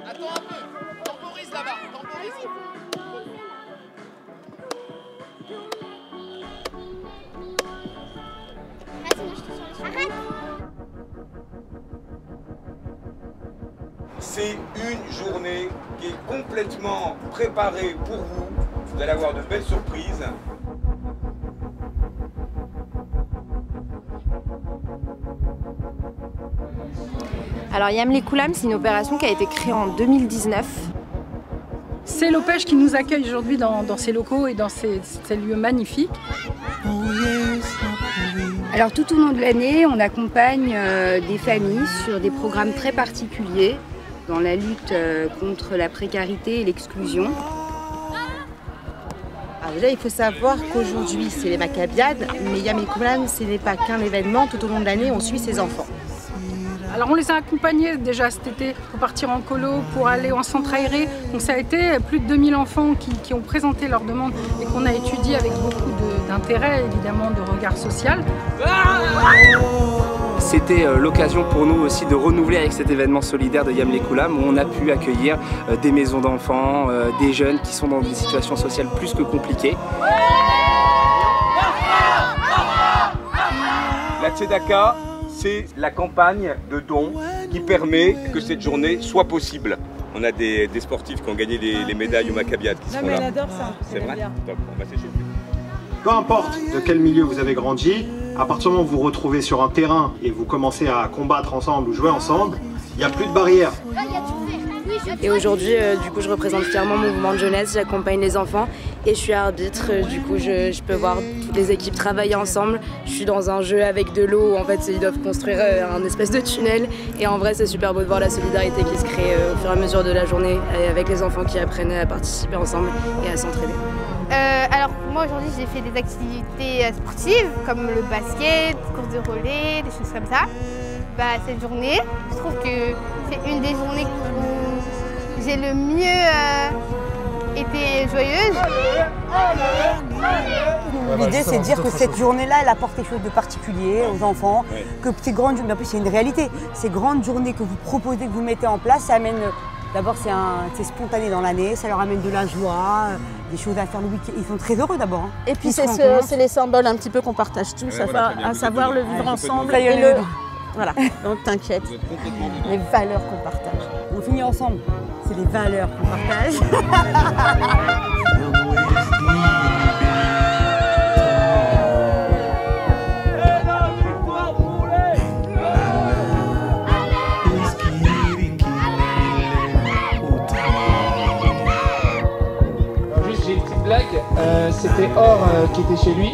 Attends un peu. Temporise là-bas. Temporise. Arrête. C'est une journée qui est complètement préparée pour vous. Vous allez avoir de belles surprises. Alors Yam les Koulam, c'est une opération qui a été créée en 2019. C'est l'OPEJ qui nous accueille aujourd'hui dans ces locaux et dans ces lieux magnifiques. Alors tout au long de l'année, on accompagne des familles sur des programmes très particuliers dans la lutte contre la précarité et l'exclusion. Déjà, il faut savoir qu'aujourd'hui, c'est les Maccabiades, mais Yam les Koulam, ce n'est pas qu'un événement. Tout au long de l'année, on suit ses enfants. Alors on les a accompagnés déjà cet été pour partir en colo, pour aller en centre aéré. Donc ça a été plus de 2000 enfants qui ont présenté leur demande et qu'on a étudié avec beaucoup d'intérêt, évidemment, de regard social. C'était l'occasion pour nous aussi de renouveler avec cet événement solidaire de Yam les Koulam où on a pu accueillir des maisons d'enfants, des jeunes qui sont dans des situations sociales plus que compliquées. La Tzedaka, c'est la campagne de dons qui permet que cette journée soit possible. On a des sportifs qui ont gagné les médailles au Maccabiades qui seront là. Elle adore ça. C'est vrai? Top, on va s'échauffer. Peu importe de quel milieu vous avez grandi, à partir du moment où vous vous retrouvez sur un terrain et vous commencez à combattre ensemble ou jouer ensemble, il n'y a plus de barrières. Et aujourd'hui, du coup, je représente fièrement mon mouvement de jeunesse, j'accompagne les enfants et je suis arbitre. Du coup, je peux voir toutes les équipes travailler ensemble. Je suis dans un jeu avec de l'eau où en fait ils doivent construire un espèce de tunnel. Et en vrai, c'est super beau de voir la solidarité qui se crée au fur et à mesure de la journée avec les enfants qui apprennent à participer ensemble et à s'entraider. Alors moi aujourd'hui j'ai fait des activités sportives comme le basket, course de relais, des choses comme ça. Cette journée, je trouve que c'est une des journées où j'ai le mieux été joyeuse. L'idée, c'est de dire que cette journée-là, elle apporte quelque chose de particulier aux enfants, que ces grandes journées, en plus c'est une réalité, ces grandes journées que vous proposez, que vous mettez en place, ça amène, d'abord c'est spontané dans l'année, ça leur amène de la joie, des choses à faire le week-end, ils sont très heureux d'abord. Hein. Et puis c'est les symboles un petit peu qu'on partage tous, à savoir le vivre ensemble et le... Voilà, donc t'inquiète, les valeurs qu'on partage. On finit ensemble, c'est les valeurs qu'on partage. Juste j'ai une petite blague, c'était Or qui était chez lui,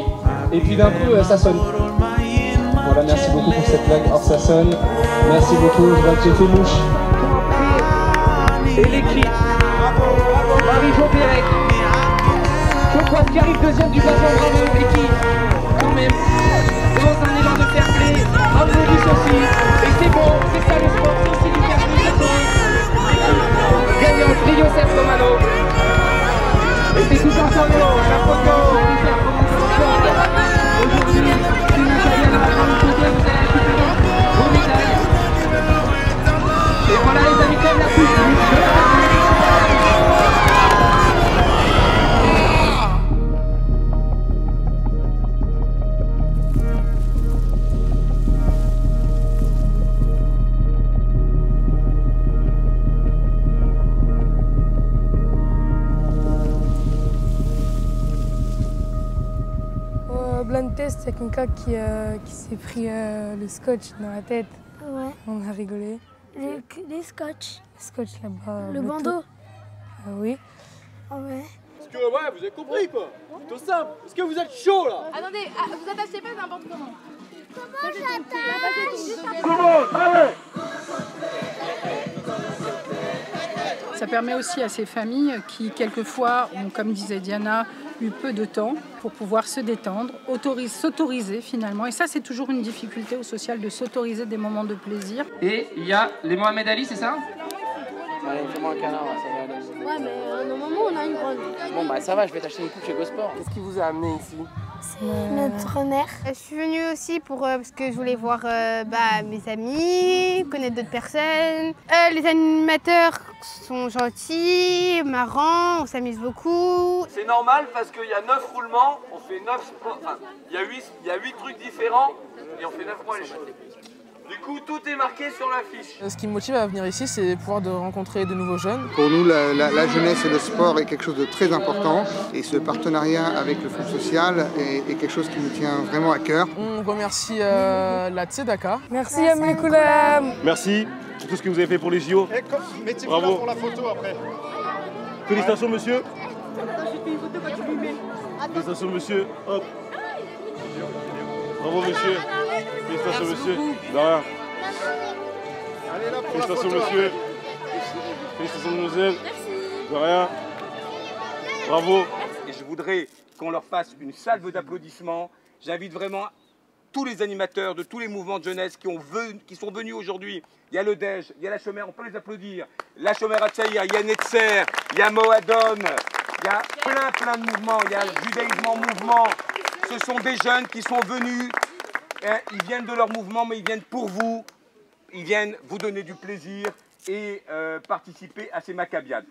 et puis d'un coup ça sonne. Voilà, merci beaucoup pour cette blague. Or ça sonne. Merci beaucoup, je vois que j'ai fait mouche. Et l'équipe. Marie-Jo Pérec. Chocolat qui arrive deuxième du classement, bravo l'équipe. Quand même. Dans un élan de fair play. Applaudis aussi. Et c'est bon, c'est ça le sport, c'est aussi du fair play, c'est bon. Gagnant, Yosef Romano. Et c'est tout ensemble, la photo. Aujourd'hui, c'est une et voilà les amis, comme la coupe. Blind test, il y a quelqu'un qui s'est pris le scotch dans la tête. Ouais. On a rigolé. Les scotch. Le scotch là-bas. Le bandeau. Oui. Ah ouais. Parce que ouais, vous avez compris quoi. Plutôt simple. Est-ce que vous êtes chaud là? Attendez, vous attachez pas n'importe comment. Comment j'attache? Comment? Allez! Ça permet aussi à ces familles qui, quelquefois, ont, comme disait Diana, eu peu de temps pour pouvoir se détendre, s'autoriser finalement. Et ça, c'est toujours une difficulté au social de s'autoriser des moments de plaisir. Et il y a les Mohamed Ali, c'est ça? Allez, fais-moi un câlin, ça va aller. Ouais, mais normalement, on a une grande. Bon, bah ça va, je vais t'acheter une coupe chez GoSport. Qu'est-ce qui vous a amené ici? C'est notre mère. Je suis venue aussi parce que je voulais voir mes amis, connaître d'autres personnes. Les animateurs sont gentils, marrants, on s'amuse beaucoup. C'est normal parce qu'il y a 9 roulements, on fait 9 sports, enfin, il y a 8 trucs différents et on fait 9 mois les choses. Du coup, tout est marqué sur l'affiche. Ce qui me motive à venir ici, c'est pouvoir rencontrer de nouveaux jeunes. Pour nous, la jeunesse et le sport est quelque chose de très important. Et ce partenariat avec le Fonds social est quelque chose qui nous tient vraiment à cœur. On remercie la Tzedaka. Merci Yam Koulam. Merci pour tout ce que vous avez fait pour les JO. Mettez-vous là pour la photo après. Félicitations monsieur. Félicitations monsieur. Hop. Bravo monsieur. Félicitations monsieur. De rien. Félicitations monsieur. Félicitations mademoiselle. De rien. Bravo. Et je voudrais qu'on leur fasse une salve d'applaudissements. J'invite vraiment tous les animateurs de tous les mouvements de jeunesse qui sont venus aujourd'hui. Il y a le DEJ, il y a la Chomère, on peut les applaudir. La Chomère Atsaïr, il y a Netzer, il y a Moadon, il y a plein de mouvements. Il y a le judaïsme en mouvement. Ce sont des jeunes qui sont venus. Ils viennent de leur mouvement, mais ils viennent pour vous. Ils viennent vous donner du plaisir et participer à ces Maccabiades.